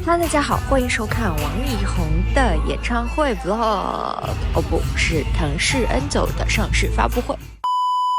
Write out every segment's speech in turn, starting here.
哈嘍，大家好，歡迎收看王力宏的演唱會 vlog， 哦不是騰勢 N9的上市發布會。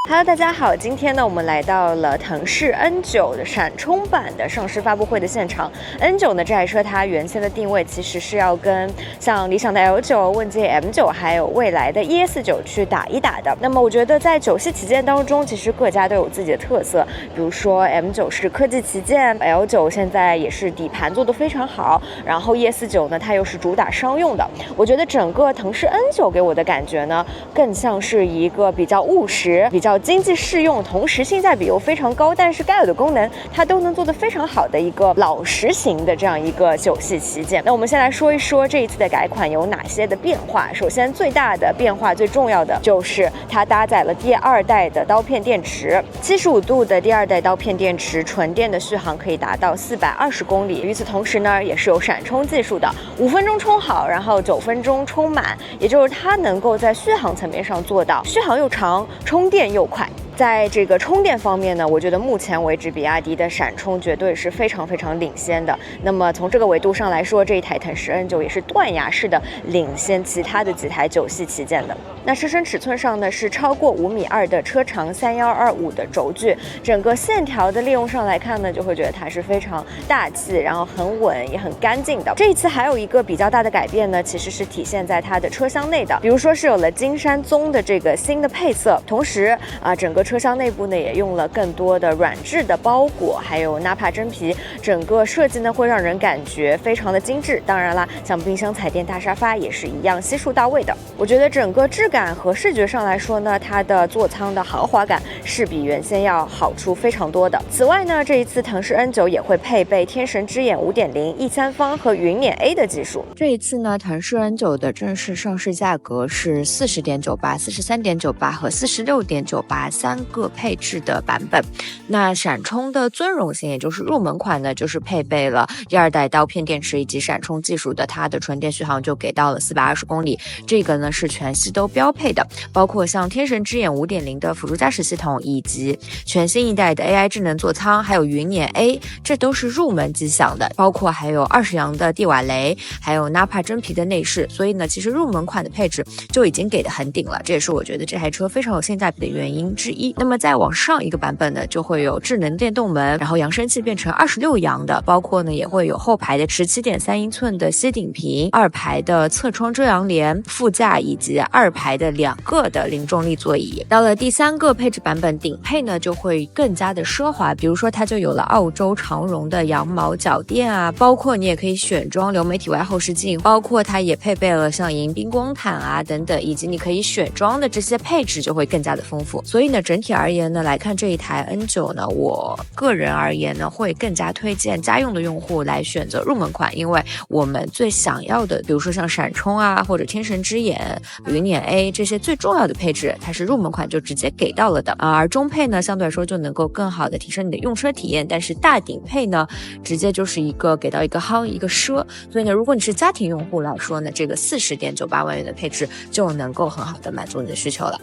Hello， 大家好，今天呢，我們來到了騰勢 N9的閃衝版的上市發布會的現場。N9呢，這台車它原先的定位其實是要跟像理想的 L9、問界 M9，還有蔚來的 ES9去打一打的。那麼我覺得在9系旗艦當中，其實各家都有自己的特色，比如說 M9是科技旗艦 ，L9現在也是底盤做得非常好，然後 ES9呢，它又是主打商用的。我覺得整個騰勢 N9給我的感覺呢，更像是一個比較務實、比較經濟適用，同時性價比又非常高，但是該有的功能它都能做得非常好的一個老實型的這樣一個9系旗艦。那我们先来說一說這一次的改款有哪些的變化。首先最大的變化、最重要的就是它搭載了第2代的刀片電池，75度的第2代刀片電池，純電的續航可以達到420公里。與此同時呢，也是有閃充技術的，5分鐘充好，然後9分鐘充滿，也就是它能夠在續航層面上做到續航又長，充電又快。在這個充電方面呢，我覺得目前為止比亞迪的閃充絕對是非常非常領先的。那麼從這個維度上來說，這一台騰勢 N9也是斷崖式的領先其他的幾台9系旗艦的。那車身尺寸上呢，是超過5.2米的車長，3125的軸距，整個線條的利用上來看呢，就會覺得它是非常大氣，然後很穩也很乾淨的。這一次還有一個比較大的改變呢，其實是體現在它的車廂內的，比如說是有了金山棕的這個新的配色，同時整個車廂內部呢也用了更多的軟質的包裹，還有納帕真皮，整個設計呢會讓人感覺非常的精緻。當然啦，像冰箱、彩電、大沙發也是一樣悉數到位的。我覺得整個質感和視覺上來說呢，它的座艙的豪華感是比原先要好出非常多的。此外呢，這一次騰勢 N9也會配備天神之眼 5.0、E3方和雲輦 A 的技術。這一次呢，騰勢 N9的正式上市價格是40.98、43.98和46.98，3個配置的版本。那閃充的尊榮型，也就是入門款呢，就是配備了第2代刀片電池以及閃充技術的，它的純電續航就給到了420公里。這個呢是全系都標配的，包括像天神之眼 5.0 的輔助駕駛系統，以及全新一代的 AI 智能座艙，還有雲輦 A， 這都是入門機型的，包括還有20陽的地瓦雷，還有納帕真皮的內飾。所以呢，其實入門款的配置就已經給得很頂了，這也是我覺得這台車非常有性價比的原因之一。那麼再往上一個版本呢，就會有智能電動門，然後揚聲器變成26陽的，包括呢也會有後排的17.3英寸的吸頂屏，2排的側窗遮陽簾，副駕以及2排的2個的零重力座椅。到了第3個配置版本，頂配呢就會更加的奢華，比如說它就有了澳洲長絨的羊毛腳墊啊，包括你也可以選裝流媒體外後視鏡，包括它也配備了像迎賓光毯啊等等，以及你可以選裝的這些配置就會更加的豐富。所以呢，整體而言呢，來看這一台 N9呢，我個人而言呢，會更加推薦家用的用戶來選擇入門款，因為我們最想要的，比如說像閃充啊，或者天神之眼、雲輦 A 這些最重要的配置，它是入門款就直接給到了的。而中配呢，相對來說就能夠更好的提升你的用車體驗，但是大頂配呢，直接就是一個給到一個夯一個奢。所以呢，如果你是家庭用戶來說呢，這個40.98萬元的配置就能夠很好的滿足你的需求了。